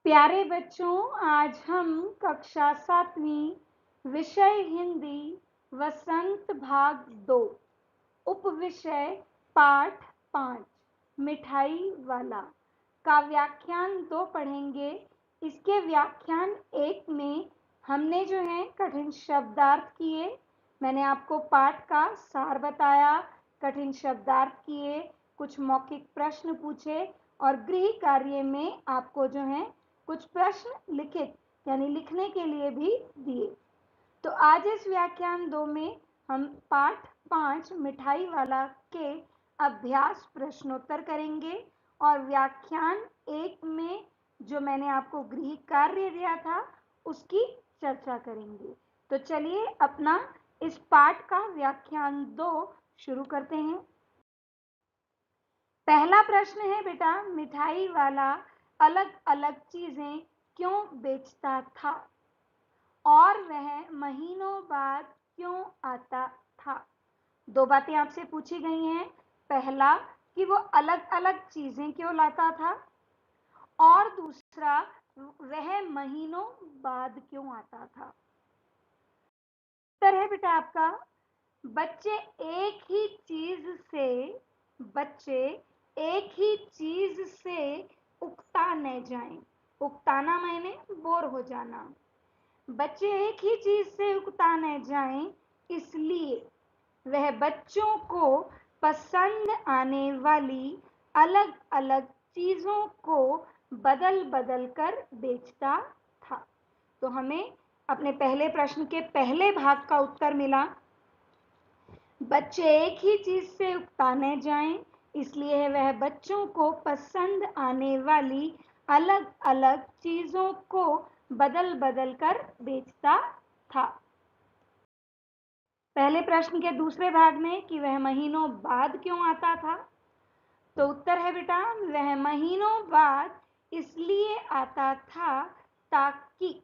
प्यारे बच्चों, आज हम कक्षा 7वीं विषय हिंदी वसंत भाग 2 उपविषय पाठ 5 मिठाई वाला का व्याख्यान 2 पढ़ेंगे। इसके व्याख्यान 1 में हमने जो है कठिन शब्दार्थ किए। मैंने आपको पाठ का सार बताया, कठिन शब्दार्थ किए, कुछ मौखिक प्रश्न पूछे और गृह कार्य में आपको जो है कुछ प्रश्न लिखित यानी लिखने के लिए भी दिए। तो आज इस व्याख्यान 2 में हम पाठ 5 मिठाई वाला के अभ्यास प्रश्नोत्तर करेंगे और व्याख्यान 1 में जो मैंने आपको गृह कार्य दिया था उसकी चर्चा करेंगे। तो चलिए अपना इस पाठ का व्याख्यान 2 शुरू करते हैं। पहला प्रश्न है बेटा, मिठाई वाला अलग अलग चीजें क्यों बेचता था और वह महीनों बाद क्यों आता था। दो बातें आपसे पूछी गई हैं। पहला कि वो अलग अलग चीजें क्यों लाता था और दूसरा वह महीनों बाद क्यों आता था। उत्तर है बेटा आपका, बच्चे एक ही चीज से उकता न जाएं। उकताना मायने बोर हो जाना। बच्चे एक ही चीज से उकता न जाएं, इसलिए वह बच्चों को पसंद आने वाली अलग अलग चीजों को बदल बदल कर बेचता था। तो हमें अपने पहले प्रश्न के पहले भाग का उत्तर मिला, बच्चे एक ही चीज से उकता न जाएं, इसलिए वह बच्चों को पसंद आने वाली अलग अलग चीजों को बदल बदल कर बेचता था। पहले प्रश्न के दूसरे भाग में कि वह महीनों बाद क्यों आता था, तो उत्तर है बेटा, वह महीनों बाद इसलिए आता था ताकि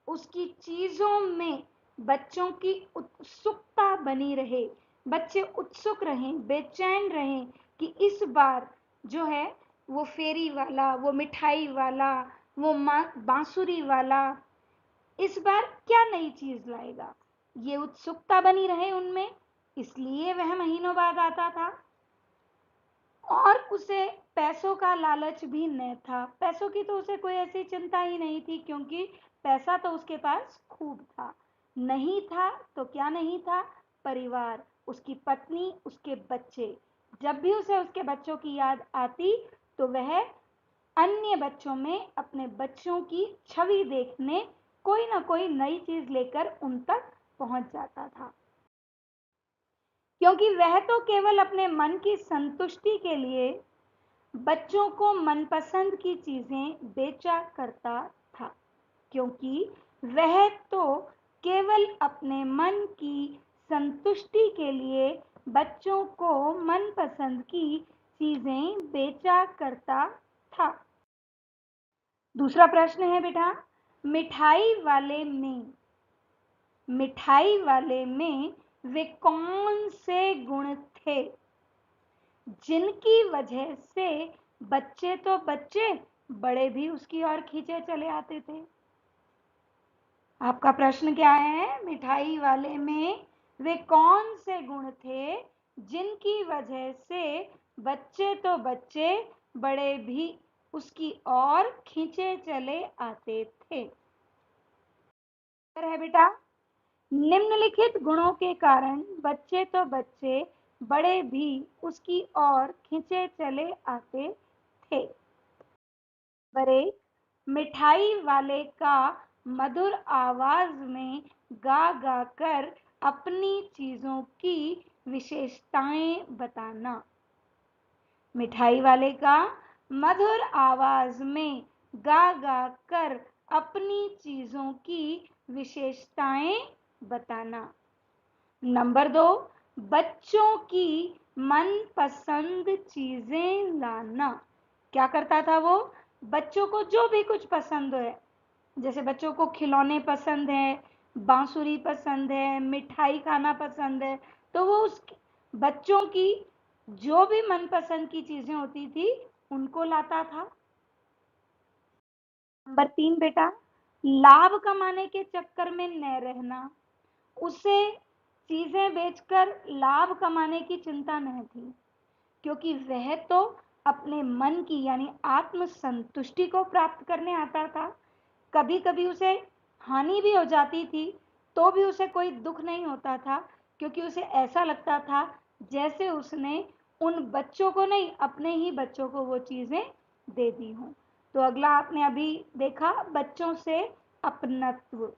उसकी चीजों में बच्चों की उत्सुकता बनी रहे, बच्चे उत्सुक रहें, बेचैन रहें कि इस बार जो है वो फेरी वाला, वो मिठाई वाला, वो बांसुरी वाला इस बार क्या नई चीज लाएगा। ये उत्सुकता बनी रहे उनमें, इसलिए वह महीनों बाद आता था। और उसे पैसों का लालच भी न था। पैसों की तो उसे कोई ऐसी चिंता ही नहीं थी, क्योंकि पैसा तो उसके पास खूब था। नहीं था तो क्या नहीं था, परिवार, उसकी पत्नी, उसके बच्चे। जब भी उसे उसके बच्चों की याद आती तो वह अन्य बच्चों में अपने बच्चों की छवि देखने कोई ना कोई नई चीज लेकर उन तक पहुंच जाता था, क्योंकि वह तो केवल अपने मन की संतुष्टि के लिए बच्चों को मनपसंद की चीजें बेचा करता था। क्योंकि वह तो केवल अपने मन की संतुष्टि के लिए बच्चों को मनपसंद की चीजें बेचा करता था। दूसरा प्रश्न है बेटा, मिठाई वाले में वे कौन से गुण थे जिनकी वजह से बच्चे तो बच्चे, बड़े भी उसकी ओर खींचे चले आते थे। आपका प्रश्न क्या है, मिठाई वाले में वे कौन से गुण थे जिनकी वजह से बच्चे तो बच्चे, बड़े भी उसकी ओर खींचे चले आते थे। है बेटा, निम्नलिखित गुणों के कारण बच्चे तो बच्चे, बड़े भी उसकी ओर खींचे चले आते थे। बड़े, मिठाई वाले का मधुर आवाज में गा गा कर अपनी चीजों की विशेषताएं बताना। मिठाई वाले का मधुर आवाज में गा गा कर अपनी चीजों की विशेषताएं बताना। नंबर 2, बच्चों की मनपसंद चीजें लाना। क्या करता था वो, बच्चों को जो भी कुछ पसंद है, जैसे बच्चों को खिलौने पसंद है, बांसुरी पसंद है, मिठाई खाना पसंद है, तो वो उस बच्चों की जो भी मनपसंद की चीजें होती थी उनको लाता था। नंबर 3 बेटा, लाभ कमाने के चक्कर में न रहना। उसे चीजें बेचकर लाभ कमाने की चिंता न थी, क्योंकि वह तो अपने मन की यानी आत्म संतुष्टि को प्राप्त करने आता था। कभी कभी उसे हानि भी हो जाती थी तो भी उसे कोई दुख नहीं होता था, क्योंकि उसे ऐसा लगता था जैसे उसने उन बच्चों को नहीं, अपने ही बच्चों को वो चीजें दे दी हों। तो अगला आपने अभी देखा, बच्चों से अपनत्व।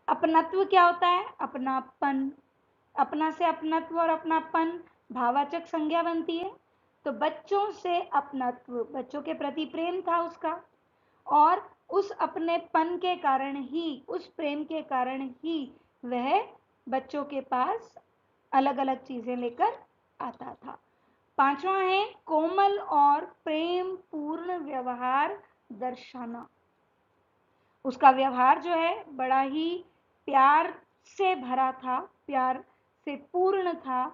अपनत्व क्या होता है? अपनापन। अपना से अपनत्व और अपनापन भाववाचक संज्ञा बनती है। तो बच्चों से अपनत्व, बच्चों के प्रति प्रेम था उसका, और उस अपनेपन के कारण ही, उस प्रेम के कारण ही वह बच्चों के पास अलग अलग चीजें लेकर आता था। पांचवा है कोमल और प्रेम पूर्ण व्यवहार दर्शाना। उसका व्यवहार जो है बड़ा ही प्यार से भरा था, प्यार से पूर्ण था,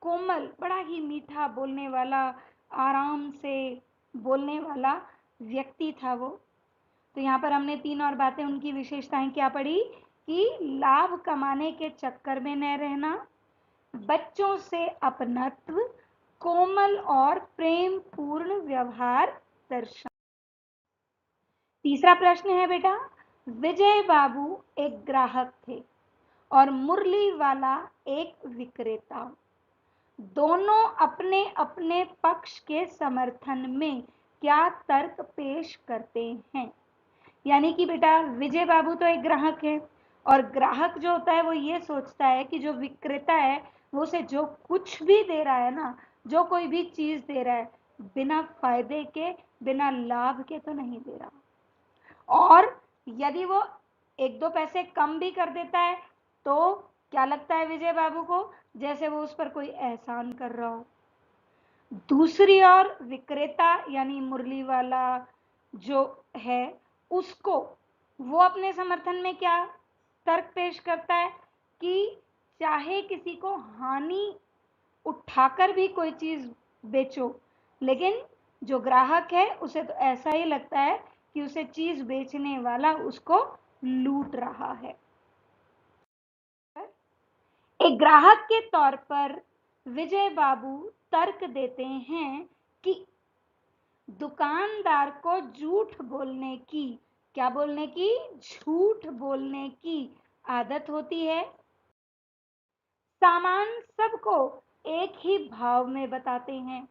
कोमल, बड़ा ही मीठा बोलने वाला, आराम से बोलने वाला व्यक्ति था वो। तो यहाँ पर हमने 3 और बातें, उनकी विशेषताएं क्या पढ़ी कि लाभ कमाने के चक्कर में न रहना, बच्चों से अपनत्व, कोमल और प्रेम पूर्ण व्यवहार दर्शाना। तीसरा प्रश्न है बेटा, विजय बाबू एक ग्राहक थे और मुरली वाला एक विक्रेता। दोनों अपने अपने पक्ष के समर्थन में क्या तर्क पेश करते हैं? यानी कि बेटा विजय बाबू तो एक ग्राहक है, और ग्राहक जो होता है वो ये सोचता है कि जो विक्रेता है वो उसे जो कुछ भी दे रहा है ना, जो कोई भी चीज दे रहा है, बिना फायदे के, बिना लाभ के तो नहीं दे रहा। और यदि वो 1-2 पैसे कम भी कर देता है तो क्या लगता है विजय बाबू को? जैसे वो उस पर कोई एहसान कर रहा हो। दूसरी ओर विक्रेता यानी मुरली वाला जो है, उसको वो अपने समर्थन में क्या तर्क पेश करता है कि चाहे किसी को हानि उठाकर भी कोई चीज बेचो, लेकिन जो ग्राहक है उसे तो ऐसा ही लगता है कि उसे चीज बेचने वाला उसको लूट रहा है। एक ग्राहक के तौर पर विजय बाबू तर्क देते हैं कि दुकानदार को झूठ बोलने की, क्या बोलने की? झूठ बोलने की आदत होती है। सामान सबको एक ही भाव में बताते हैं,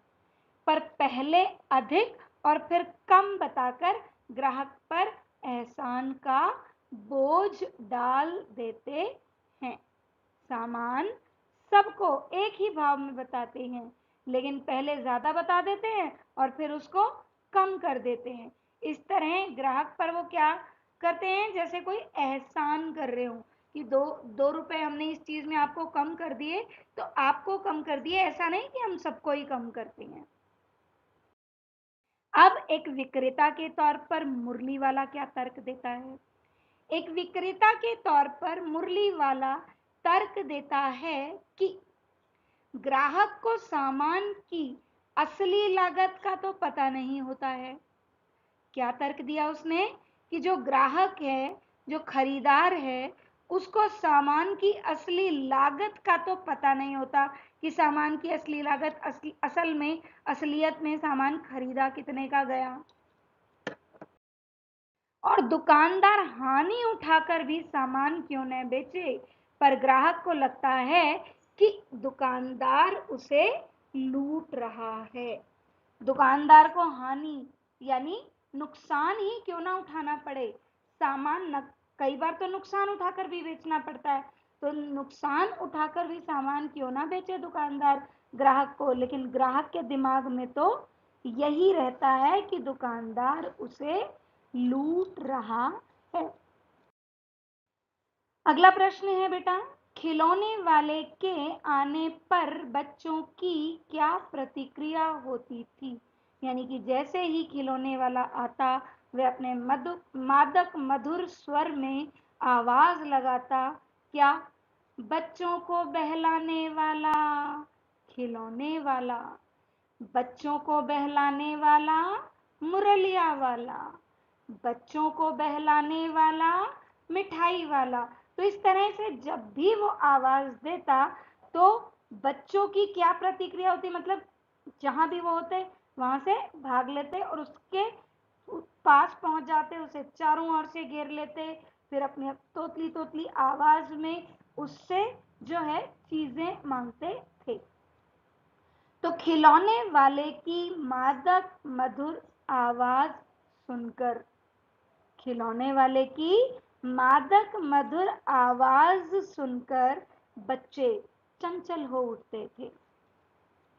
पर पहले अधिक और फिर कम बताकर ग्राहक पर एहसान का बोझ डाल देते हैं। सामान सबको एक ही भाव में बताते हैं, लेकिन पहले ज्यादा बता देते हैं और फिर उसको कम कर देते हैं। इस तरह ग्राहक पर वो क्या करते हैं, जैसे कोई एहसान कर रहे हो कि 2 रुपए हमने इस चीज में आपको कम कर दिए, तो आपको कम कर दिए, ऐसा नहीं कि हम सबको ही कम करते हैं। अब एक विक्रेता के तौर पर मुरली वाला क्या तर्क देता है? एक विक्रेता के तौर पर मुरली वाला तर्क देता है कि ग्राहक को सामान की असली लागत का तो पता नहीं होता है। क्या तर्क दिया उसने कि जो ग्राहक है, जो खरीदार है, उसको सामान की असली लागत का तो पता नहीं होता कि सामान की असली लागत, असल में, असलियत में सामान खरीदा कितने का गया। और दुकानदार हानि उठाकर भी सामान क्यों न बेचे, पर ग्राहक को लगता है कि दुकानदार उसे लूट रहा है। दुकानदार को हानि यानी नुकसान ही क्यों ना उठाना पड़े, सामान न, कई बार तो नुकसान उठाकर भी बेचना पड़ता है, तो नुकसान उठाकर भी सामान क्यों ना बेचे दुकानदार ग्राहक को, लेकिन ग्राहक के दिमाग में तो यही रहता है कि दुकानदार उसे लूट रहा है। अगला प्रश्न है बेटा, खिलौने वाले के आने पर बच्चों की क्या प्रतिक्रिया होती थी? यानी कि जैसे ही खिलौने वाला आता, वह अपने मादक मधुर स्वर में आवाज लगाता, क्या? बच्चों को बहलाने वाला खिलौने वाला, बच्चों को बहलाने वाला मुरलिया वाला, बच्चों को बहलाने वाला, मिठाई वाला। तो इस तरह से जब भी वो आवाज देता तो बच्चों की क्या प्रतिक्रिया होती, मतलब जहां भी वो होते वहां से भाग लेते और उसके पास पहुंच जाते, उसे चारों ओर से घेर लेते, फिर अपनी तोतली तोतली आवाज में उससे जो है चीजें मांगते थे। तो खिलौने वाले की मादक मधुर आवाज सुनकर, खिलौने वाले की मादक मधुर आवाज सुनकर बच्चे चंचल हो उठते थे।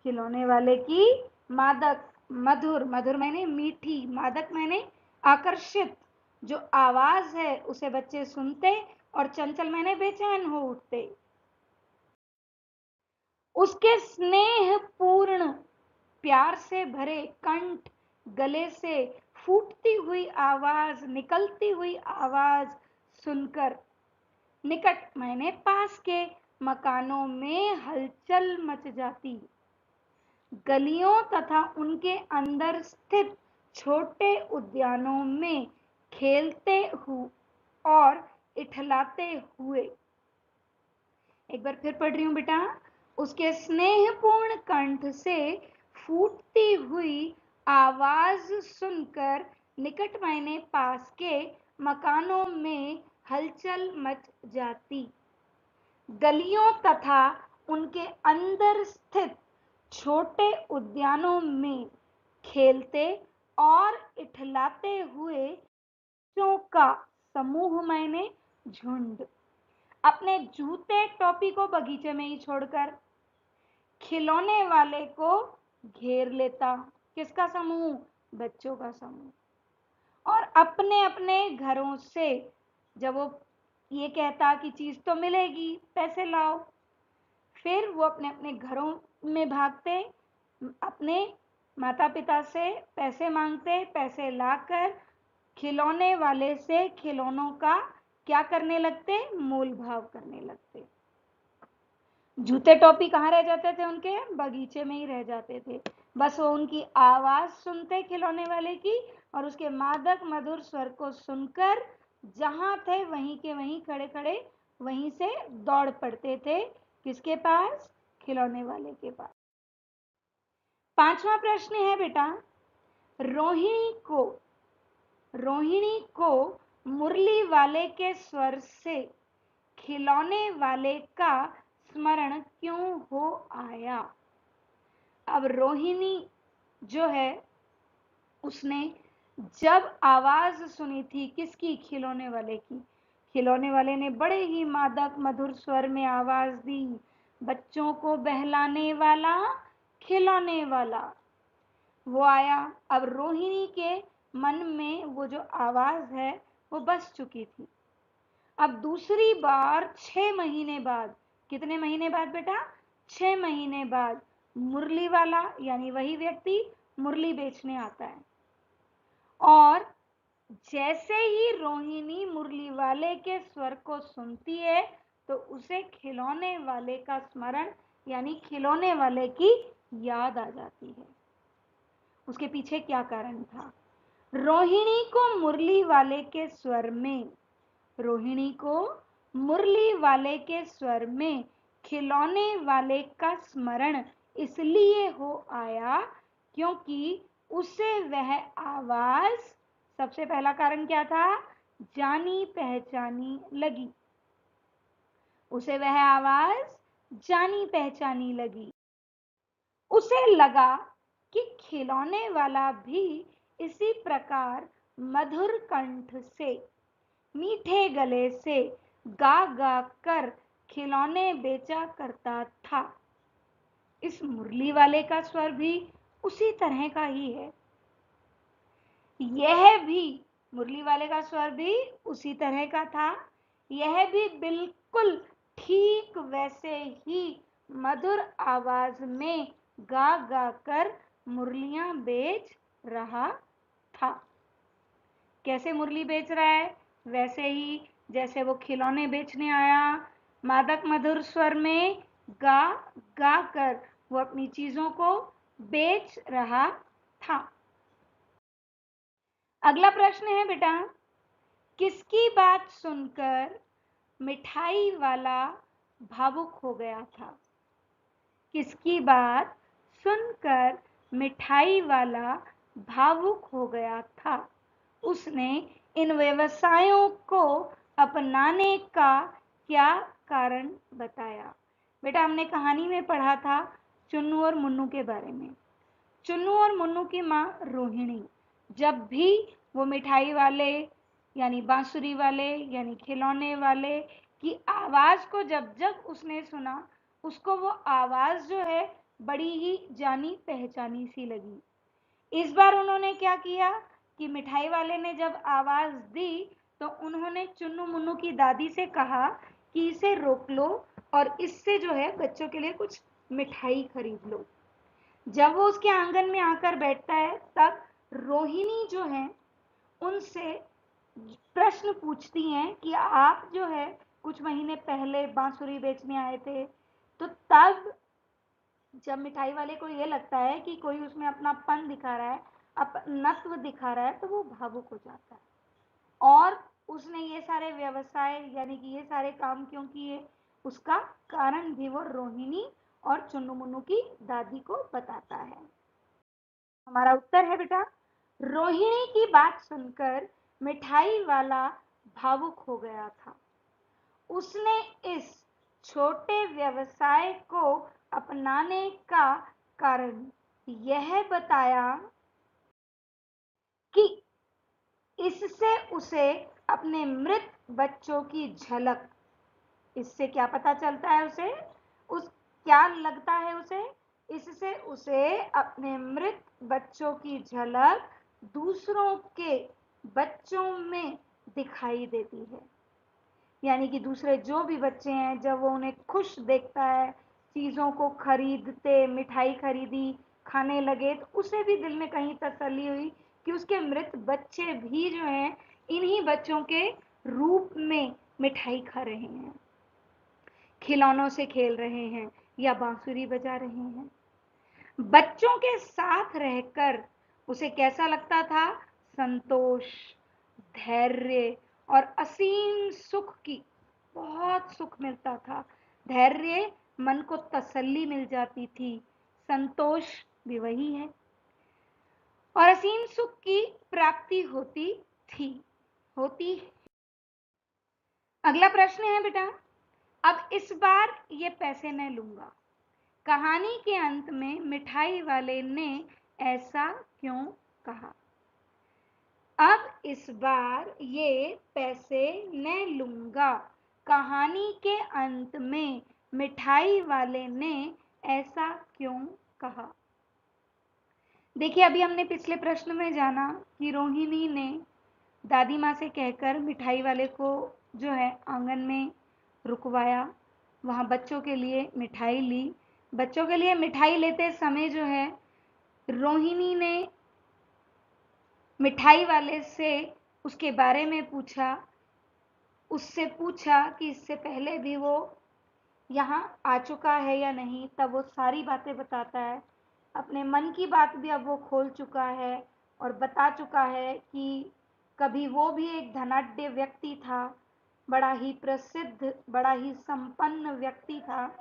खिलौने वाले की मादक, मधुर, मधुर मैंने मीठी, मादक मैंने आकर्षित जो आवाज है उसे बच्चे सुनते और चंचल मैंने बेचैन हो उठते। उसके स्नेहपूर्ण प्यार से भरे कंठ, गले से फूटती हुई आवाज, निकलती हुई आवाज सुनकर निकट मायने पास के मकानों में हलचल मच जाती। गलियों तथा उनके अंदर स्थित छोटे उद्यानों में खेलते हुए और इठलाते हुए, एक बार फिर पढ़ रही हूं बेटा, उसके स्नेहपूर्ण कंठ से फूटती हुई आवाज सुनकर निकट मायने पास के मकानों में हलचल मच जाती। गलियों तथा उनके अंदर स्थित छोटे उद्यानों में खेलते और इठलाते हुए बच्चों का समूह मायने झुंड अपने जूते टोपी को बगीचे में ही छोड़कर खिलौने वाले को घेर लेता। किसका समूह? बच्चों का समूह। और अपने अपने घरों से जब वो ये कहता कि चीज तो मिलेगी, पैसे लाओ, फिर वो अपने अपने घरों में भागते, अपने माता पिता से पैसे मांगते, पैसे लाकर खिलौने वाले से खिलौनों का क्या करने लगते? मोल भाव करने लगते। जूते टोपी कहाँ रह जाते थे उनके? बगीचे में ही रह जाते थे। बस वो उनकी आवाज सुनते खिलौने वाले की और उसके मादक मधुर स्वर को सुनकर जहां थे वहीं के वहीं खड़े खड़े वहीं से दौड़ पड़ते थे। किसके पास? खिलौने वाले के पास। पांचवा प्रश्न है बेटा, रोहिणी को मुरली वाले के स्वर से खिलौने वाले का स्मरण क्यों हो आया? अब रोहिणी जो है उसने जब आवाज सुनी थी किसकी? खिलौने वाले की। खिलौने वाले ने बड़े ही मादक मधुर स्वर में आवाज दी, बच्चों को बहलाने वाला, खिलौने वाला। वो आया। अब रोहिणी के मन में वो जो आवाज है वो बस चुकी थी। अब दूसरी बार 6 महीने बाद, कितने महीने बाद बेटा? 6 महीने बाद मुरली वाला यानी वही व्यक्ति मुरली बेचने आता है और जैसे ही रोहिणी मुरली वाले के स्वर को सुनती है तो उसे खिलौने वाले का स्मरण यानी खिलौने वाले की याद आ जाती है। उसके पीछे क्या कारण था? रोहिणी को मुरली वाले के स्वर में, रोहिणी को मुरली वाले के स्वर में खिलौने वाले का स्मरण इसलिए हो आया क्योंकि उसे वह आवाज, सबसे पहला कारण क्या था? जानी पहचानी लगी। उसे वह आवाज जानी पहचानी लगी। उसे लगा कि खिलौने वाला भी इसी प्रकार मधुर कंठ से, मीठे गले से गा गा कर खिलौने बेचा करता था। इस मुरली वाले का स्वर भी उसी तरह का ही है। यह भी, मुरली वाले का स्वर भी उसी तरह का था। यह भी बिल्कुल ठीक वैसे ही मधुर आवाज में गा गा कर मुरलियां बेच रहा था। कैसे मुरली बेच रहा है? वैसे ही जैसे वो खिलौने बेचने आया, मादक मधुर स्वर में गा गा कर वो अपनी चीजों को बेच रहा था। अगला प्रश्न है बेटा, किसकी बात सुनकर मिठाई वाला भावुक हो गया था? किसकी बात सुनकर मिठाई वाला भावुक हो गया था? उसने इन व्यवसायों को अपनाने का क्या कारण बताया? बेटा हमने कहानी में पढ़ा था चुन्नू और मुन्नू के बारे में। चुन्नू और मुन्नू की माँ रोहिणी जब भी वो मिठाई वाले यानी बांसुरी वाले यानी खिलौने वाले की आवाज को जब जब उसने सुना, उसको वो आवाज जो है बड़ी ही जानी पहचानी सी लगी। इस बार उन्होंने क्या किया कि मिठाई वाले ने जब आवाज दी तो उन्होंने चुन्नू मुन्नू की दादी से कहा कि इसे रोक लो और इससे जो है बच्चों के लिए कुछ मिठाई खरीद लो। जब वो उसके आंगन में आकर बैठता है तब रोहिणी जो है उनसे प्रश्न पूछती हैं कि आप जो है कुछ महीने पहले बांसुरी बेचने आए थे। तो तब जब मिठाई वाले को ये लगता है कि कोई उसमें अपनापन दिखा रहा है, अपनत्व दिखा रहा है, तो वो भावुक हो जाता है और उसने ये सारे व्यवसाय यानी कि ये सारे काम क्यों किए, उसका कारण भी वो रोहिणी और चुन्नू मुन्नू की दादी को बताता है। हमारा उत्तर है बेटा, रोहिणी की बात सुनकर मिठाई वाला भावुक हो गया था। उसने इस छोटे व्यवसाय को अपनाने का कारण यह बताया कि इससे उसे अपने मृत बच्चों की झलक, इससे क्या पता चलता है उसे, उस क्या लगता है उसे, इससे उसे अपने मृत बच्चों की झलक दूसरों के बच्चों में दिखाई देती है। यानी कि दूसरे जो भी बच्चे हैं जब वो उन्हें खुश देखता है, चीज़ों को खरीदते, मिठाई खरीदी, खाने लगे, तो उसे भी दिल में कहीं तसल्ली हुई कि उसके मृत बच्चे भी जो हैं इन्हीं बच्चों के रूप में मिठाई खा रहे हैं, खिलौनों से खेल रहे हैं या बांसुरी बजा रहे हैं। बच्चों के साथ रहकर उसे कैसा लगता था? संतोष, धैर्य और असीम सुख की बहुत सुख मिलता था। धैर्य, मन को तसल्ली मिल जाती थी, संतोष भी वही है और असीम सुख की प्राप्ति होती। अगला प्रश्न है बेटा, अब इस बार ये पैसे मैं लूंगा। कहानी के अंत में मिठाई वाले ने ऐसा क्यों कहा? अब इस बार ये पैसे मैं लूंगा। कहानी के अंत में मिठाई वाले ने ऐसा क्यों कहा? देखिए अभी हमने पिछले प्रश्न में जाना कि रोहिणी ने दादी माँ से कहकर मिठाई वाले को जो है आंगन में रुकवाया, वहाँ बच्चों के लिए मिठाई ली। बच्चों के लिए मिठाई लेते समय जो है रोहिणी ने मिठाई वाले से उसके बारे में पूछा, उससे पूछा कि इससे पहले भी वो यहाँ आ चुका है या नहीं। तब वो सारी बातें बताता है, अपने मन की बात भी अब वो खोल चुका है और बता चुका है कि कभी वो भी एक धनाढ्य व्यक्ति था, बड़ा ही प्रसिद्ध, बड़ा ही संपन्न व्यक्ति था,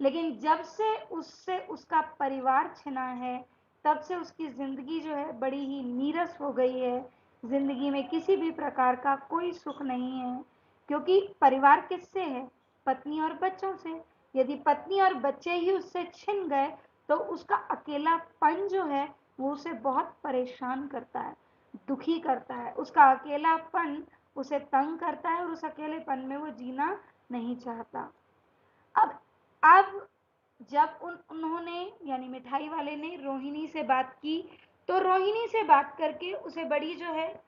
लेकिन जब से उससे उसका परिवार छिना है तब से उसकी ज़िंदगी जो है बड़ी ही नीरस हो गई है। ज़िंदगी में किसी भी प्रकार का कोई सुख नहीं है, क्योंकि परिवार किससे है? पत्नी और बच्चों से। यदि पत्नी और बच्चे ही उससे छिन गए तो उसका अकेलापन जो है वो उसे बहुत परेशान करता है, दुखी करता है। उसका अकेलापन उसे तंग करता है और उस अकेलेपन में वो जीना नहीं चाहता। अब जब उन्होंने यानी मिठाई वाले ने रोहिणी से बात की तो रोहिणी से बात करके उसे बड़ी जो है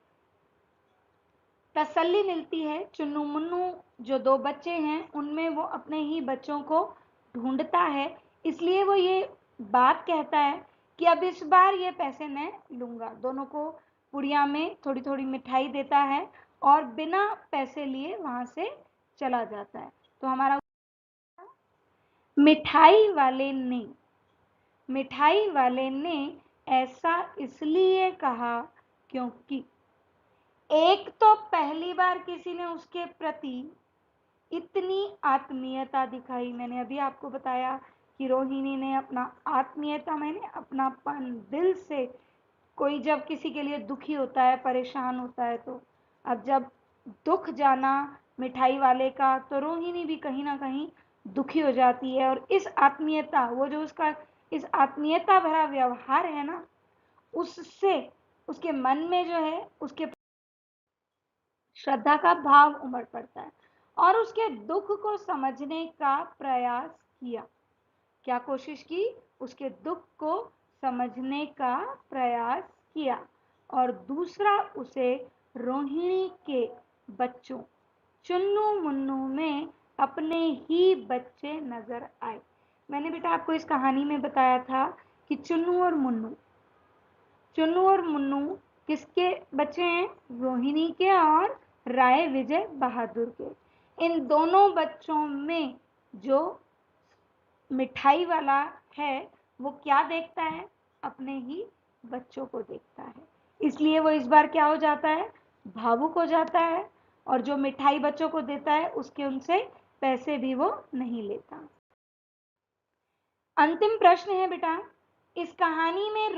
तसल्ली मिलती है। चुन्नू मुन्नू जो दो बच्चे हैं उनमें वो अपने ही बच्चों को ढूंढता है, इसलिए वो ये बात कहता है कि अब इस बार ये पैसे मैं लूंगा। दोनों को पुड़िया में थोड़ी थोड़ी मिठाई देता है और बिना पैसे लिए वहां से चला जाता है। तो हमारा मिठाई वाले ने ऐसा इसलिए कहा क्योंकि एक तो पहली बार किसी ने उसके प्रति इतनी आत्मीयता दिखाई। मैंने अभी आपको बताया कि रोहिणी ने अपना आत्मीयता, मैंने अपनापन दिल से, कोई जब किसी के लिए दुखी होता है, परेशान होता है, तो अब जब दुख जाना मिठाई वाले का, तो रोहिणी भी कहीं ना कहीं दुखी हो जाती है। और इस आत्मीयता, वो जो उसका इस आत्मीयता भरा व्यवहार है ना, उससे उसके मन में जो है उसके श्रद्धा का भाव उमड़ पड़ता है और उसके दुख को समझने का प्रयास किया। क्या कोशिश की? उसके दुख को समझने का प्रयास किया। और दूसरा, उसे रोहिणी के बच्चों चुन्नू मुन्नू में अपने ही बच्चे नजर आए। मैंने बेटा आपको इस कहानी में बताया था कि चुन्नू और मुन्नू किसके बच्चे हैं? रोहिणी के और राय विजय बहादुर के। इन दोनों बच्चों में जो मिठाई वाला है वो क्या देखता है? अपने ही बच्चों को देखता है। इसलिए वो इस बार क्या हो जाता है? भावुक हो जाता है। और जो मिठाई बच्चों को देता है उसके उनसे पैसे भी वो नहीं लेता। अंतिम प्रश्न है बेटा, इस कहानी में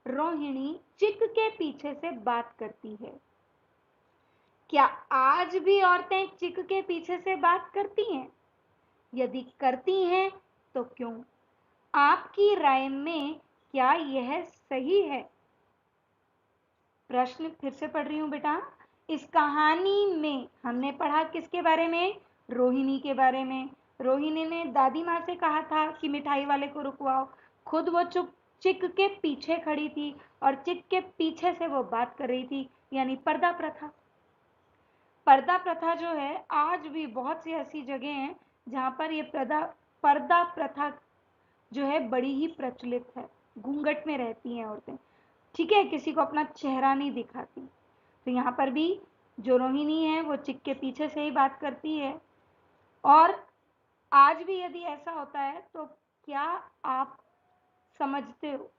रोहिणी चिक के पीछे से बात करती है। क्या आज भी औरतें चिक के पीछे से बात करती हैं? यदि करती हैं तो क्यों? आपकी राय में क्या यह सही है? प्रश्न फिर से पढ़ रही हूं बेटा। इस कहानी में हमने पढ़ा किसके बारे में? रोहिणी के बारे में। रोहिणी ने दादी माँ से कहा था कि मिठाई वाले को रुकवाओ, खुद वो चुप चिक के पीछे खड़ी थी और चिक के पीछे से वो बात कर रही थी, यानी पर्दा प्रथा। पर्दा प्रथा जो है, आज भी बहुत सी ऐसी जगह हैं जहां पर ये पर्दा प्रथा जो है बड़ी ही प्रचलित है। घूंघट में रहती हैं औरतें, ठीक है, किसी को अपना चेहरा नहीं दिखाती। तो यहाँ पर भी जो रोहिणी है वो चिक के पीछे से ही बात करती है। और आज भी यदि ऐसा होता है तो क्या आप समझते हो,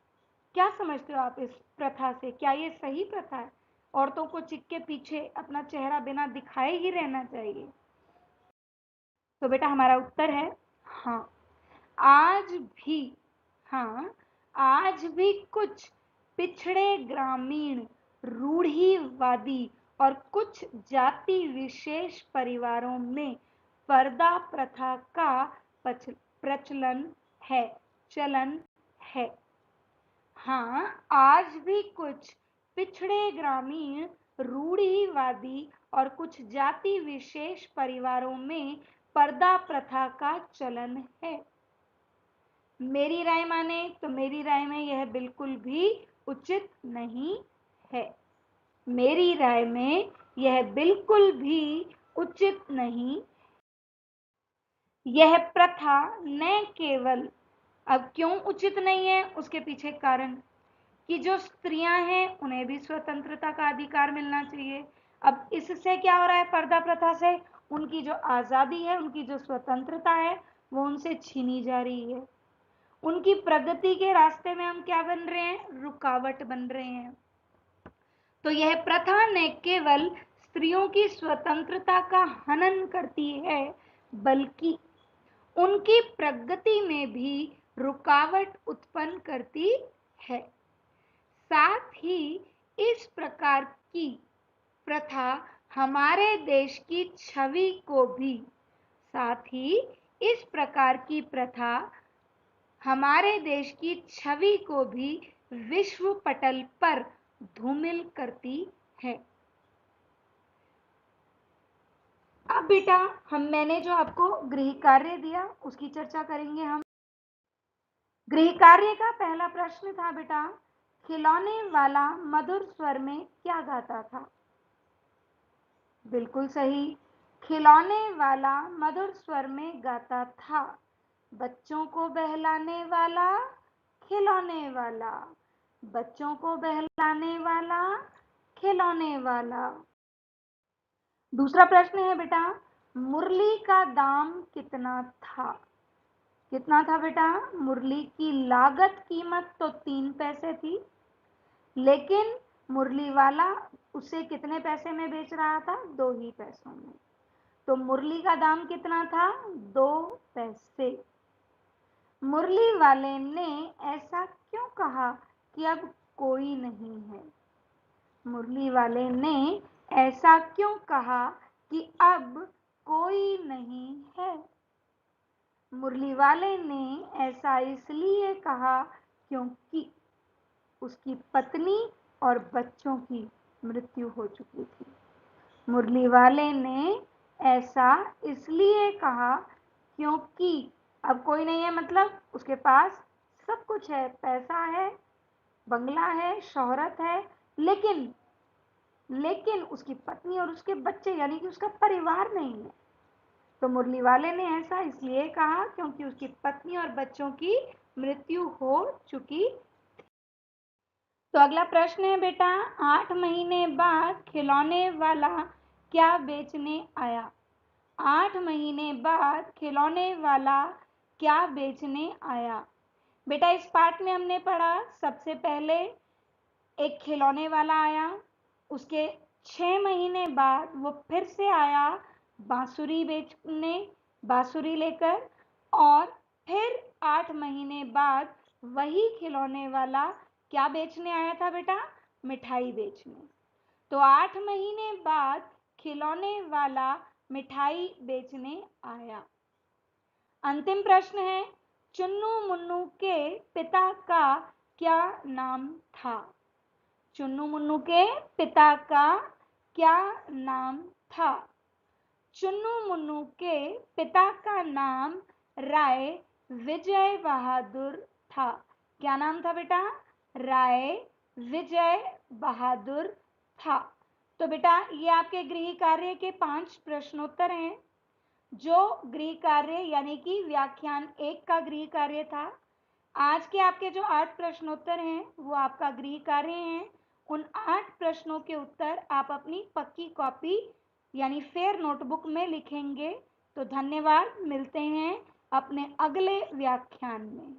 क्या समझते हो आप इस प्रथा से? क्या ये सही प्रथा है? औरतों को चिक के पीछे अपना चेहरा बिना दिखाए ही रहना चाहिए? तो बेटा हमारा उत्तर है हाँ। आज भी, हाँ, आज भी कुछ पिछड़े ग्रामीण, रूढ़िवादी और कुछ जाति विशेष परिवारों में पर्दा प्रथा का प्रचलन है, चलन है। हाँ, आज भी कुछ पिछड़े ग्रामीण, रूढ़िवादी और कुछ जाति विशेष परिवारों में पर्दा प्रथा का चलन है। मेरी राय माने तो मेरी राय में यह बिल्कुल भी उचित नहीं है। मेरी राय में यह बिल्कुल भी उचित नहीं। यह प्रथा न केवल, अब क्यों उचित नहीं है उसके पीछे कारण, कि जो स्त्रियां हैं उन्हें भी स्वतंत्रता का अधिकार मिलना चाहिए। अब इससे क्या हो रहा है? पर्दा प्रथा से उनकी जो आजादी है, उनकी जो स्वतंत्रता है, वो उनसे छीनी जा रही है। उनकी प्रगति के रास्ते में हम क्या बन रहे हैं? रुकावट बन रहे हैं। तो यह प्रथा न केवल स्त्रियों की स्वतंत्रता का हनन करती है, बल्कि उनकी प्रगति में भी रुकावट उत्पन्न करती है। साथ ही इस प्रकार की प्रथा हमारे देश की छवि को भी, साथ ही इस प्रकार की प्रथा हमारे देश की छवि को भी विश्व पटल पर धूमिल करती है। अब बेटा मैंने जो आपको गृह कार्य दिया उसकी चर्चा करेंगे हम। गृह कार्य का पहला प्रश्न था बेटा, खिलौने वाला मधुर स्वर में क्या गाता था? बिल्कुल सही, खिलौने वाला मधुर स्वर में गाता था। बच्चों को बहलाने वाला खिलौने वाला, बच्चों को बहलाने वाला खिलौने वाला। दूसरा प्रश्न है बेटा, मुरली का दाम कितना था? कितना था बेटा? मुरली की लागत कीमत तो 3 पैसे थी, लेकिन मुरली वाला उसे कितने पैसे में बेच रहा था? 2 ही पैसों में। तो मुरली का दाम कितना था? 2 पैसे। मुरली वाले ने ऐसा क्यों कहा कि अब कोई नहीं है? मुरली वाले ने ऐसा क्यों कहा कि अब कोई नहीं है? मुरली वाले ने ऐसा इसलिए कहा क्योंकि उसकी पत्नी और बच्चों की मृत्यु हो चुकी थी। मुरली वाले ने ऐसा इसलिए कहा क्योंकि अब कोई नहीं है, मतलब उसके पास सब कुछ है, पैसा है, बंगला है, शोहरत है, लेकिन उसकी पत्नी और उसके बच्चे यानी कि उसका परिवार नहीं है। तो मुरली वाले ने ऐसा इसलिए कहा क्योंकि उसकी पत्नी और बच्चों की मृत्यु हो चुकी। तो अगला प्रश्न है बेटा, 8 महीने बाद खिलौने वाला क्या बेचने आया? 8 महीने बाद खिलौने वाला क्या बेचने आया? बेटा इस पाठ में हमने पढ़ा, सबसे पहले एक खिलौने वाला आया, उसके 6 महीने बाद वो फिर से आया बांसुरी बेचने, बांसुरी लेकर, और फिर 8 महीने बाद वही खिलौने वाला क्या बेचने आया था बेटा? मिठाई बेचने। तो 8 महीने बाद खिलौने वाला मिठाई बेचने आया। अंतिम प्रश्न है, चुन्नू मुन्नू के पिता का क्या नाम था? चुन्नू मुन्नू के पिता का क्या नाम था? चुन्नू मुन्नू के पिता का नाम राय विजय बहादुर था। क्या नाम था बेटा? राय विजय बहादुर था। तो बेटा ये आपके गृह कार्य के 5 प्रश्नोत्तर हैं। जो गृह कार्य यानी कि व्याख्यान 1 का गृह कार्य था, आज के आपके जो 8 प्रश्नोत्तर हैं वो आपका गृह कार्य हैं। उन 8 प्रश्नों के उत्तर आप अपनी पक्की कॉपी यानी फेयर नोटबुक में लिखेंगे। तो धन्यवाद, मिलते हैं अपने अगले व्याख्यान में।